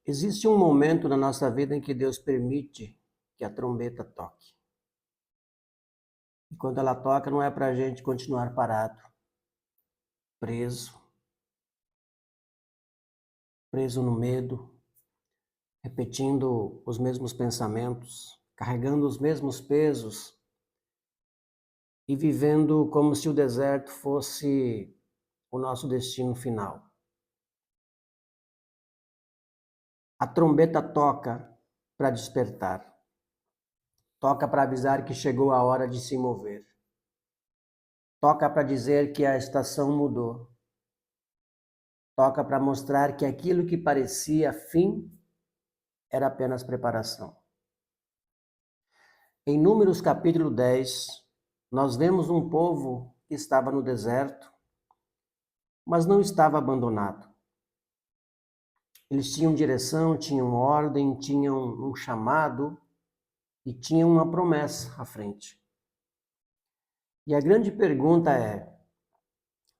Existe um momento na nossa vida em que Deus permite que a trombeta toque. E quando ela toca, não é para a gente continuar parado, preso, preso no medo, repetindo os mesmos pensamentos, carregando os mesmos pesos e vivendo como se o deserto fosse o nosso destino final. A trombeta toca para despertar, toca para avisar que chegou a hora de se mover, toca para dizer que a estação mudou. Toca para mostrar que aquilo que parecia fim era apenas preparação. Em Números capítulo 10, nós vemos um povo que estava no deserto, mas não estava abandonado. Eles tinham direção, tinham ordem, tinham um chamado e tinham uma promessa à frente. E a grande pergunta é: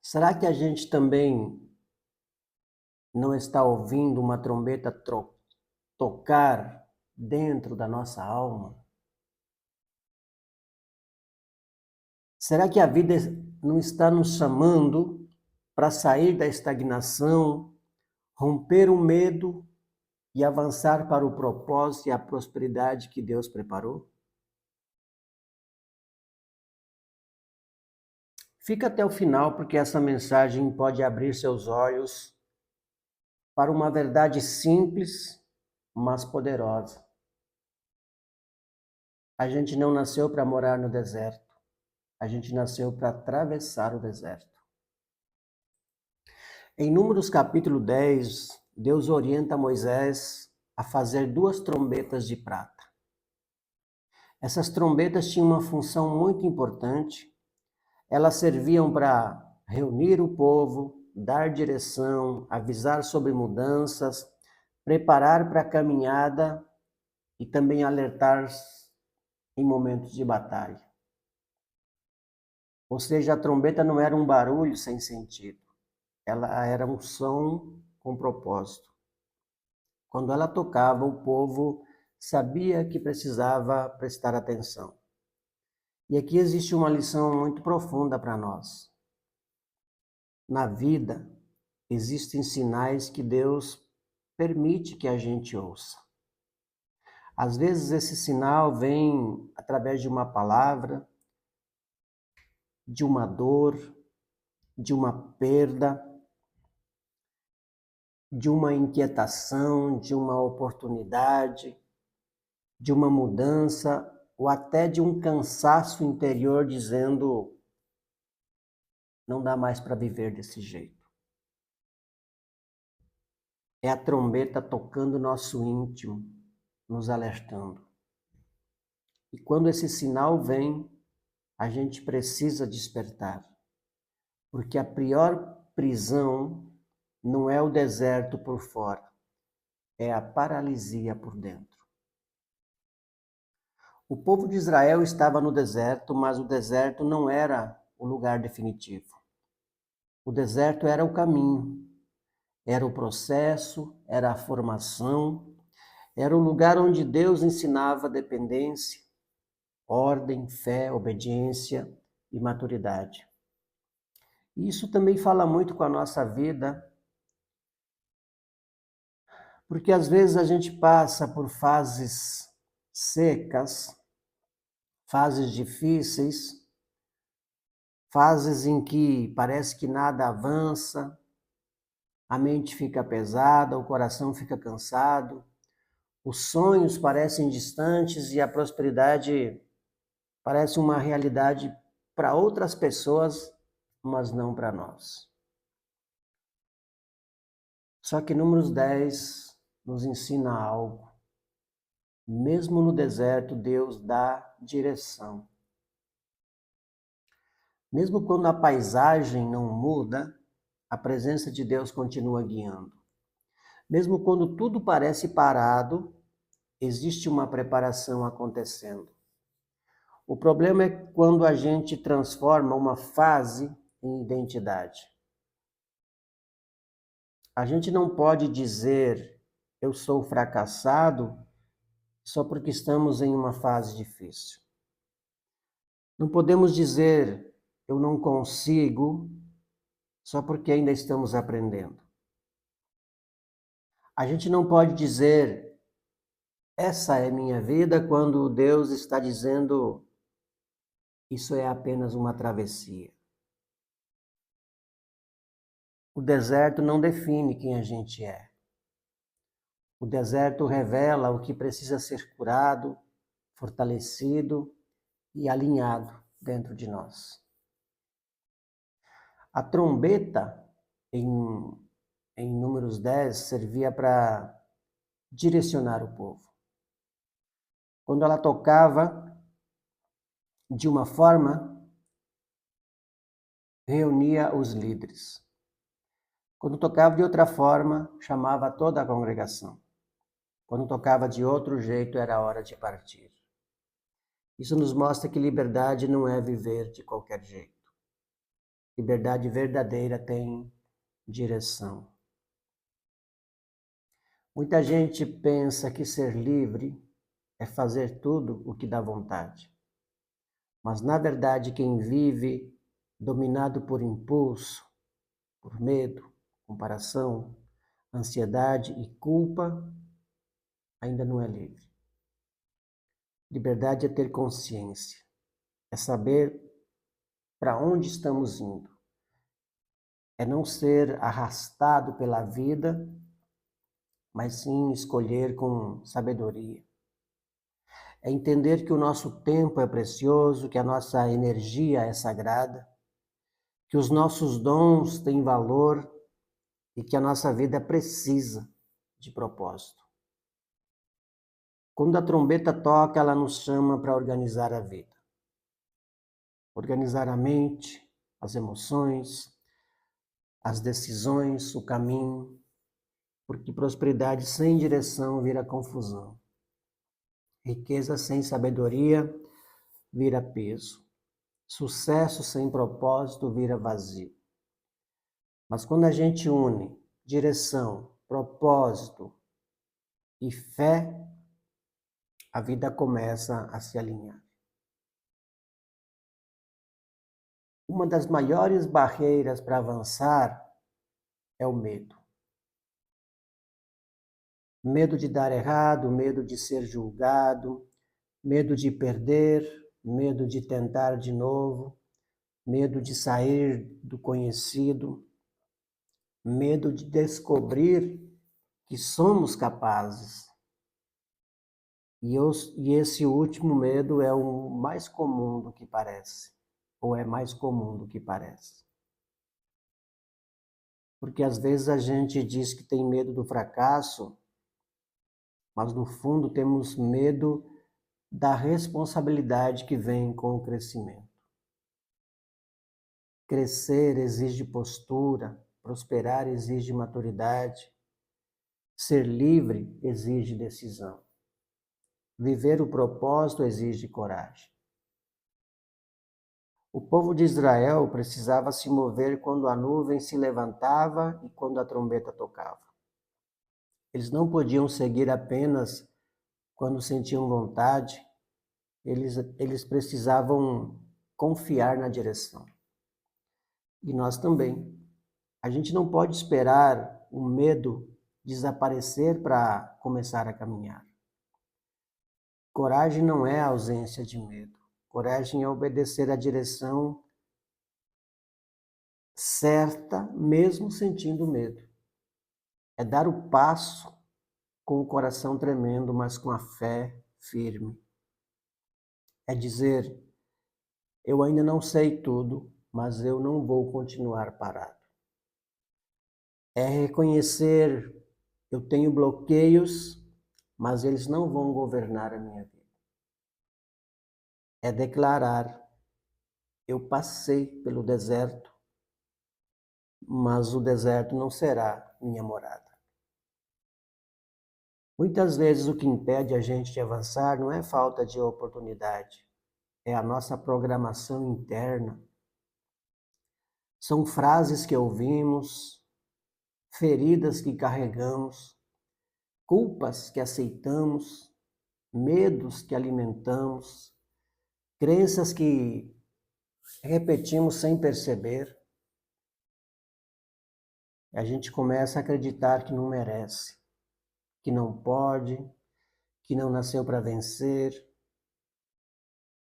será que a gente também não está ouvindo uma trombeta tocar dentro da nossa alma? Será que a vida não está nos chamando para sair da estagnação, romper o medo e avançar para o propósito e a prosperidade que Deus preparou? Fica até o final, porque essa mensagem pode abrir seus olhos para uma verdade simples, mas poderosa. A gente não nasceu para morar no deserto, a gente nasceu para atravessar o deserto. Em Números capítulo 10, Deus orienta Moisés a fazer 2 trombetas de prata. Essas trombetas tinham uma função muito importante. Elas serviam para reunir o povo, dar direção, avisar sobre mudanças, preparar para a caminhada e também alertar em momentos de batalha. Ou seja, a trombeta não era um barulho sem sentido. Ela era um som com propósito. Quando ela tocava, o povo sabia que precisava prestar atenção. E aqui existe uma lição muito profunda para nós. Na vida, existem sinais que Deus permite que a gente ouça. Às vezes esse sinal vem através de uma palavra, de uma dor, de uma perda, de uma inquietação, de uma oportunidade, de uma mudança ou até de um cansaço interior dizendo: não dá mais para viver desse jeito. É a trombeta tocando nosso íntimo, nos alertando. E quando esse sinal vem, a gente precisa despertar. Porque a pior prisão não é o deserto por fora, é a paralisia por dentro. O povo de Israel estava no deserto, mas o deserto não era o lugar definitivo. O deserto era o caminho, era o processo, era a formação, era o lugar onde Deus ensinava dependência, ordem, fé, obediência e maturidade. E isso também fala muito com a nossa vida, porque às vezes a gente passa por fases secas, fases difíceis, fases em que parece que nada avança, a mente fica pesada, o coração fica cansado, os sonhos parecem distantes e a prosperidade parece uma realidade para outras pessoas, mas não para nós. Só que Números 10 nos ensina algo. Mesmo no deserto, Deus dá direção. Mesmo quando a paisagem não muda, a presença de Deus continua guiando. Mesmo quando tudo parece parado, existe uma preparação acontecendo. O problema é quando a gente transforma uma fase em identidade. A gente não pode dizer eu sou fracassado só porque estamos em uma fase difícil. Não podemos dizer eu não consigo só porque ainda estamos aprendendo. A gente não pode dizer essa é minha vida quando Deus está dizendo isso é apenas uma travessia. O deserto não define quem a gente é. O deserto revela o que precisa ser curado, fortalecido e alinhado dentro de nós. A trombeta, em Números 10, servia para direcionar o povo. Quando ela tocava de uma forma, reunia os líderes. Quando tocava de outra forma, chamava toda a congregação. Quando tocava de outro jeito, era hora de partir. Isso nos mostra que liberdade não é viver de qualquer jeito. Liberdade verdadeira tem direção. Muita gente pensa que ser livre é fazer tudo o que dá vontade. Mas, na verdade, quem vive dominado por impulso, por medo, comparação, ansiedade e culpa, ainda não é livre. Liberdade é ter consciência, é saber para onde estamos indo, é não ser arrastado pela vida, mas sim escolher com sabedoria. É entender que o nosso tempo é precioso, que a nossa energia é sagrada, que os nossos dons têm valor e que a nossa vida precisa de propósito. Quando a trombeta toca, ela nos chama para organizar a vida. Organizar a mente, as emoções, as decisões, o caminho, porque prosperidade sem direção vira confusão. Riqueza sem sabedoria vira peso. Sucesso sem propósito vira vazio. Mas quando a gente une direção, propósito e fé, a vida começa a se alinhar. Uma das maiores barreiras para avançar é o medo. Medo de dar errado, medo de ser julgado, medo de perder, medo de tentar de novo, medo de sair do conhecido, medo de descobrir que somos capazes. E esse último medo é o mais comum do que parece, ou é mais comum do que parece. Porque às vezes a gente diz que tem medo do fracasso, mas no fundo temos medo da responsabilidade que vem com o crescimento. Crescer exige postura, prosperar exige maturidade, ser livre exige decisão. Viver o propósito exige coragem. O povo de Israel precisava se mover quando a nuvem se levantava e quando a trombeta tocava. Eles não podiam seguir apenas quando sentiam vontade, eles precisavam confiar na direção. E nós também. A gente não pode esperar o medo desaparecer para começar a caminhar. Coragem não é a ausência de medo. Coragem é obedecer à direção certa, mesmo sentindo medo. É dar o passo com o coração tremendo, mas com a fé firme. É dizer, eu ainda não sei tudo, mas eu não vou continuar parado. É reconhecer, eu tenho bloqueios, mas eles não vão governar a minha vida. É declarar, eu passei pelo deserto, mas o deserto não será minha morada. Muitas vezes o que impede a gente de avançar não é falta de oportunidade, é a nossa programação interna. São frases que ouvimos, feridas que carregamos, culpas que aceitamos, medos que alimentamos, crenças que repetimos sem perceber. A gente começa a acreditar que não merece, que não pode, que não nasceu para vencer,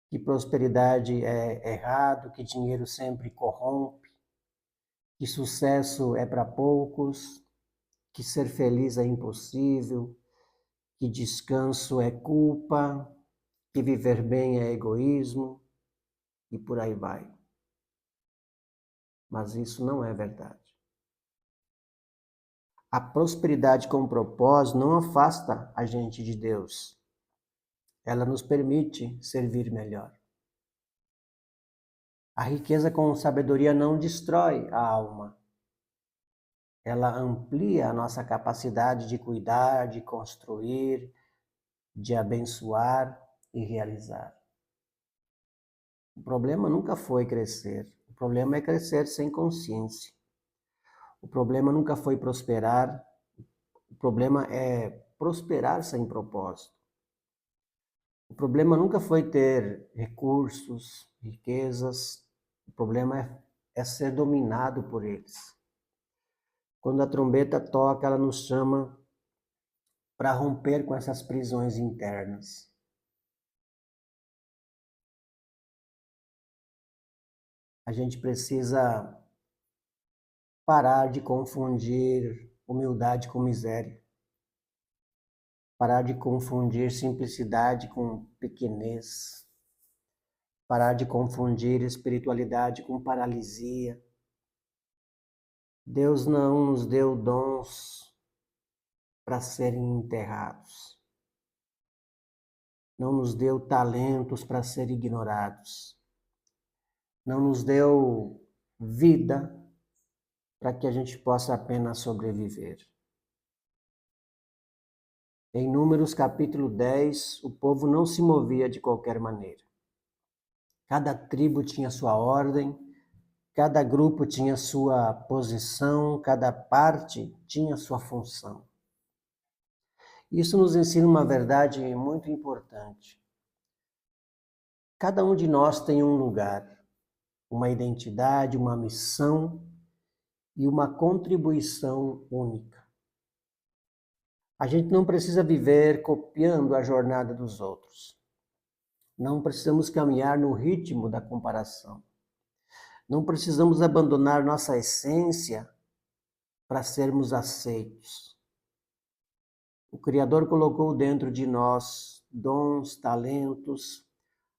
que prosperidade é errado, que dinheiro sempre corrompe, que sucesso é para poucos, que ser feliz é impossível, que descanso é culpa, que viver bem é egoísmo e por aí vai. Mas isso não é verdade. A prosperidade com propósito não afasta a gente de Deus. Ela nos permite servir melhor. A riqueza com sabedoria não destrói a alma. Ela amplia a nossa capacidade de cuidar, de construir, de abençoar e realizar. O problema nunca foi crescer. O problema é crescer sem consciência. O problema nunca foi prosperar. O problema é prosperar sem propósito. O problema nunca foi ter recursos, riquezas. O problema é ser dominado por eles. Quando a trombeta toca, ela nos chama para romper com essas prisões internas. A gente precisa parar de confundir humildade com miséria. Parar de confundir simplicidade com pequenez. Parar de confundir espiritualidade com paralisia. Deus não nos deu dons para serem enterrados. Não nos deu talentos para serem ignorados. Não nos deu vida para que a gente possa apenas sobreviver. Em Números capítulo 10, o povo não se movia de qualquer maneira. Cada tribo tinha sua ordem, cada grupo tinha sua posição, cada parte tinha sua função. Isso nos ensina uma verdade muito importante. Cada um de nós tem um lugar, uma identidade, uma missão e uma contribuição única. A gente não precisa viver copiando a jornada dos outros. Não precisamos caminhar no ritmo da comparação. Não precisamos abandonar nossa essência para sermos aceitos. O Criador colocou dentro de nós dons, talentos,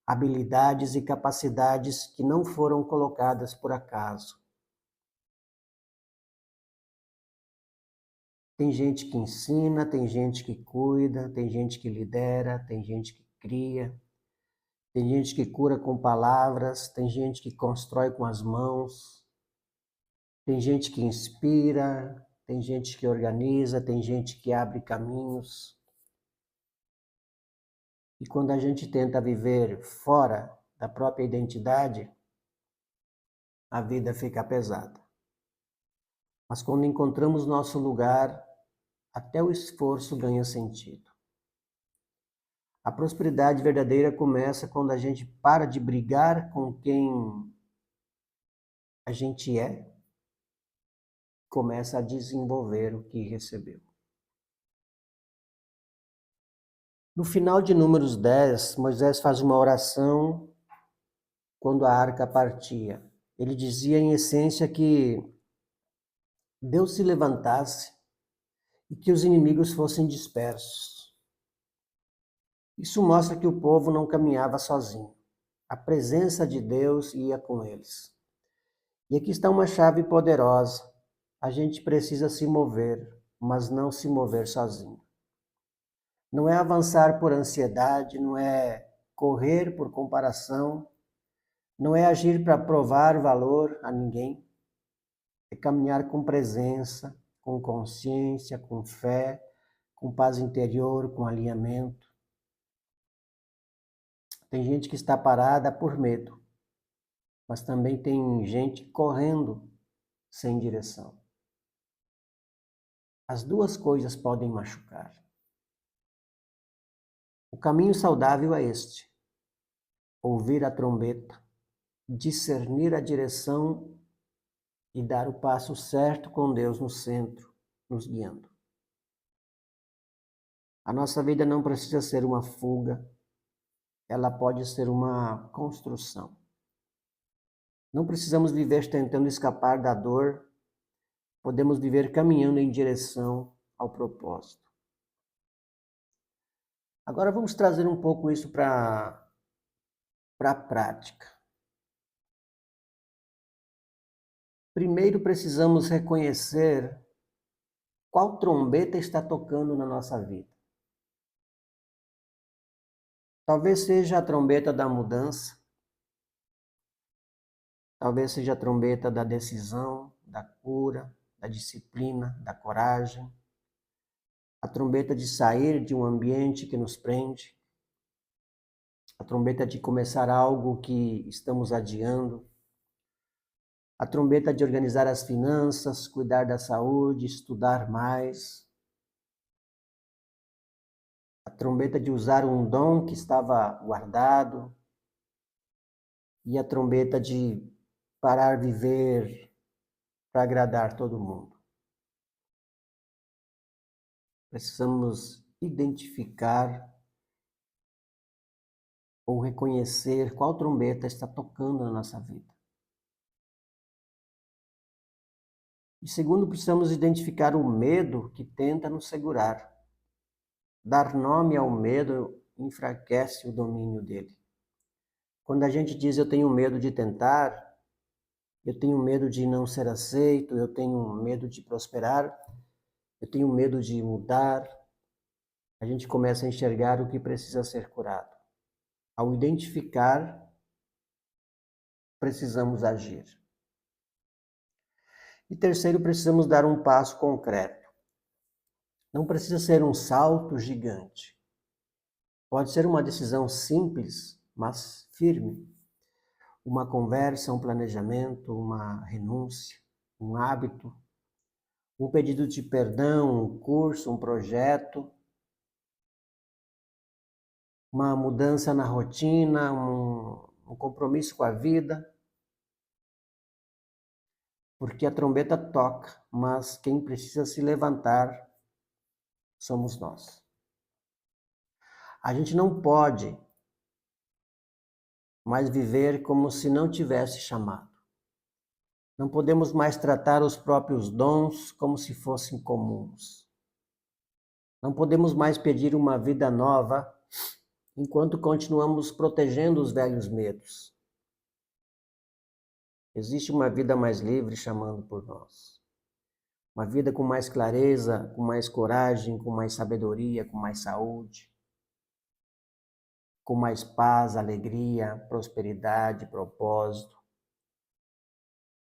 habilidades e capacidades que não foram colocadas por acaso. Tem gente que ensina, tem gente que cuida, tem gente que lidera, tem gente que cria, tem gente que cura com palavras, tem gente que constrói com as mãos, tem gente que inspira, tem gente que organiza, tem gente que abre caminhos. E quando a gente tenta viver fora da própria identidade, a vida fica pesada. Mas quando encontramos nosso lugar, até o esforço ganha sentido. A prosperidade verdadeira começa quando a gente para de brigar com quem a gente é, começa a desenvolver o que recebeu. No final de Números 10, Moisés faz uma oração quando a arca partia. Ele dizia em essência que Deus se levantasse e que os inimigos fossem dispersos. Isso mostra que o povo não caminhava sozinho. A presença de Deus ia com eles. E aqui está uma chave poderosa. A gente precisa se mover, mas não se mover sozinho. Não é avançar por ansiedade, não é correr por comparação, não é agir para provar valor a ninguém. É caminhar com presença, com consciência, com fé, com paz interior, com alinhamento. Tem gente que está parada por medo, mas também tem gente correndo sem direção. As duas coisas podem machucar. O caminho saudável é este: ouvir a trombeta, discernir a direção e dar o passo certo com Deus no centro, nos guiando. A nossa vida não precisa ser uma fuga, ela pode ser uma construção. Não precisamos viver tentando escapar da dor, podemos viver caminhando em direção ao propósito. Agora vamos trazer um pouco isso para a prática. Primeiro precisamos reconhecer qual trombeta está tocando na nossa vida. Talvez seja a trombeta da mudança, talvez seja a trombeta da decisão, da cura, da disciplina, da coragem, a trombeta de sair de um ambiente que nos prende, a trombeta de começar algo que estamos adiando, a trombeta de organizar as finanças, cuidar da saúde, estudar mais, a trombeta de usar um dom que estava guardado, e a trombeta de parar de viver para agradar todo mundo. Precisamos identificar ou reconhecer qual trombeta está tocando na nossa vida. E segundo, precisamos identificar o medo que tenta nos segurar. Dar nome ao medo enfraquece o domínio dele. Quando a gente diz eu tenho medo de tentar, eu tenho medo de não ser aceito, eu tenho medo de prosperar, eu tenho medo de mudar, a gente começa a enxergar o que precisa ser curado. Ao identificar, precisamos agir. E terceiro, precisamos dar um passo concreto. Não precisa ser um salto gigante. Pode ser uma decisão simples, mas firme. Uma conversa, um planejamento, uma renúncia, um hábito, um pedido de perdão, um curso, um projeto, uma mudança na rotina, um compromisso com a vida. Porque a trombeta toca, mas quem precisa se levantar somos nós. A gente não pode mais viver como se não tivesse chamado. Não podemos mais tratar os próprios dons como se fossem comuns. Não podemos mais pedir uma vida nova enquanto continuamos protegendo os velhos medos. Existe uma vida mais livre chamando por nós. Uma vida com mais clareza, com mais coragem, com mais sabedoria, com mais saúde, com mais paz, alegria, prosperidade, propósito.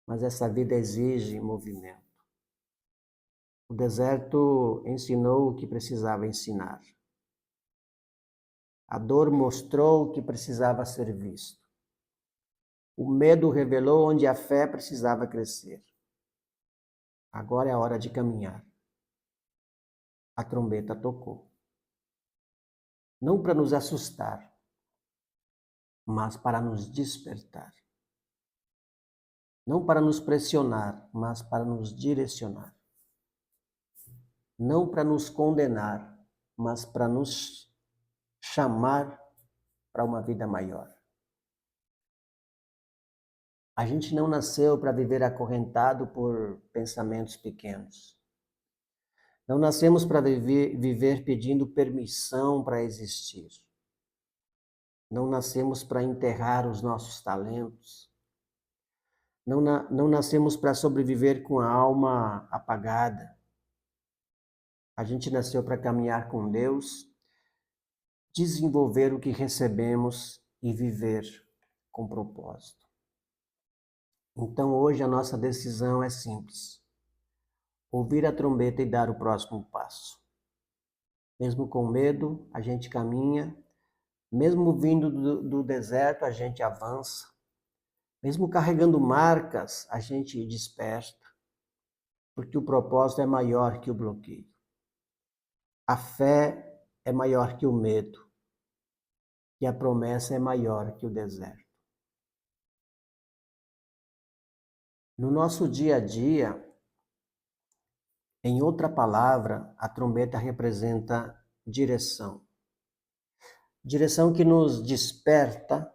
Mas essa vida exige movimento. O deserto ensinou o que precisava ensinar. A dor mostrou o que precisava ser visto. O medo revelou onde a fé precisava crescer. Agora é a hora de caminhar. A trombeta tocou. Não para nos assustar, mas para nos despertar. Não para nos pressionar, mas para nos direcionar. Não para nos condenar, mas para nos chamar para uma vida maior. A gente não nasceu para viver acorrentado por pensamentos pequenos. Não nascemos para viver pedindo permissão para existir. Não nascemos para enterrar os nossos talentos. Não nascemos para sobreviver com a alma apagada. A gente nasceu para caminhar com Deus, desenvolver o que recebemos e viver com propósito. Então hoje a nossa decisão é simples: ouvir a trombeta e dar o próximo passo. Mesmo com medo, a gente caminha. Mesmo vindo do deserto, a gente avança. Mesmo carregando marcas, a gente desperta. porque o propósito é maior que o bloqueio. A fé é maior que o medo, e a promessa é maior que o deserto. No nosso dia a dia, em outra palavra, a trombeta representa direção. Direção que nos desperta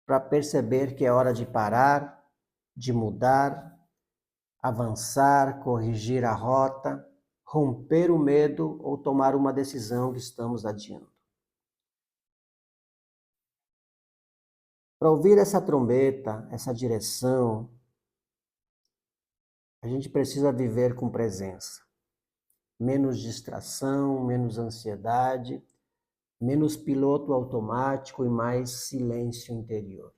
para perceber que é hora de parar, de mudar, avançar, corrigir a rota, romper o medo ou tomar uma decisão que estamos adiando. Para ouvir essa trombeta, essa direção, a gente precisa viver com presença. Menos distração, menos ansiedade, menos piloto automático e mais silêncio interior.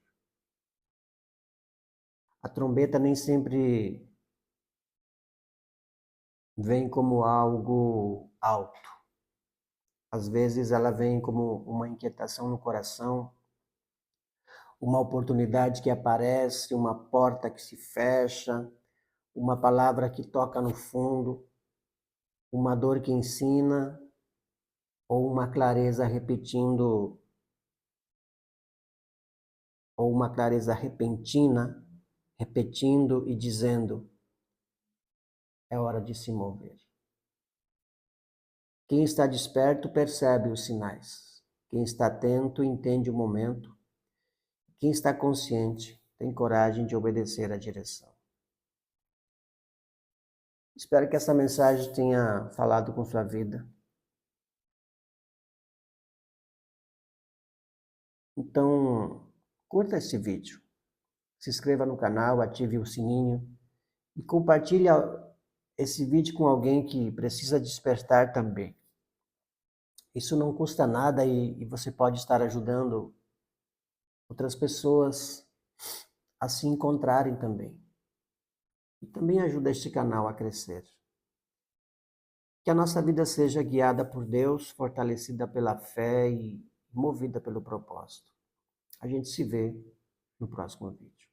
A trombeta nem sempre vem como algo alto. Às vezes ela vem como uma inquietação no coração, uma oportunidade que aparece, uma porta que se fecha, uma palavra que toca no fundo, uma dor que ensina, ou uma clareza repetindo, ou uma clareza repentina, repetindo e dizendo: é hora de se mover. Quem está desperto percebe os sinais. Quem está atento entende o momento. Quem está consciente tem coragem de obedecer à direção. Espero que essa mensagem tenha falado com sua vida. Então, curta esse vídeo, se inscreva no canal, ative o sininho e compartilhe esse vídeo com alguém que precisa despertar também. Isso não custa nada e você pode estar ajudando outras pessoas a se encontrarem também. E também ajuda este canal a crescer. Que a nossa vida seja guiada por Deus, fortalecida pela fé e movida pelo propósito. A gente se vê no próximo vídeo.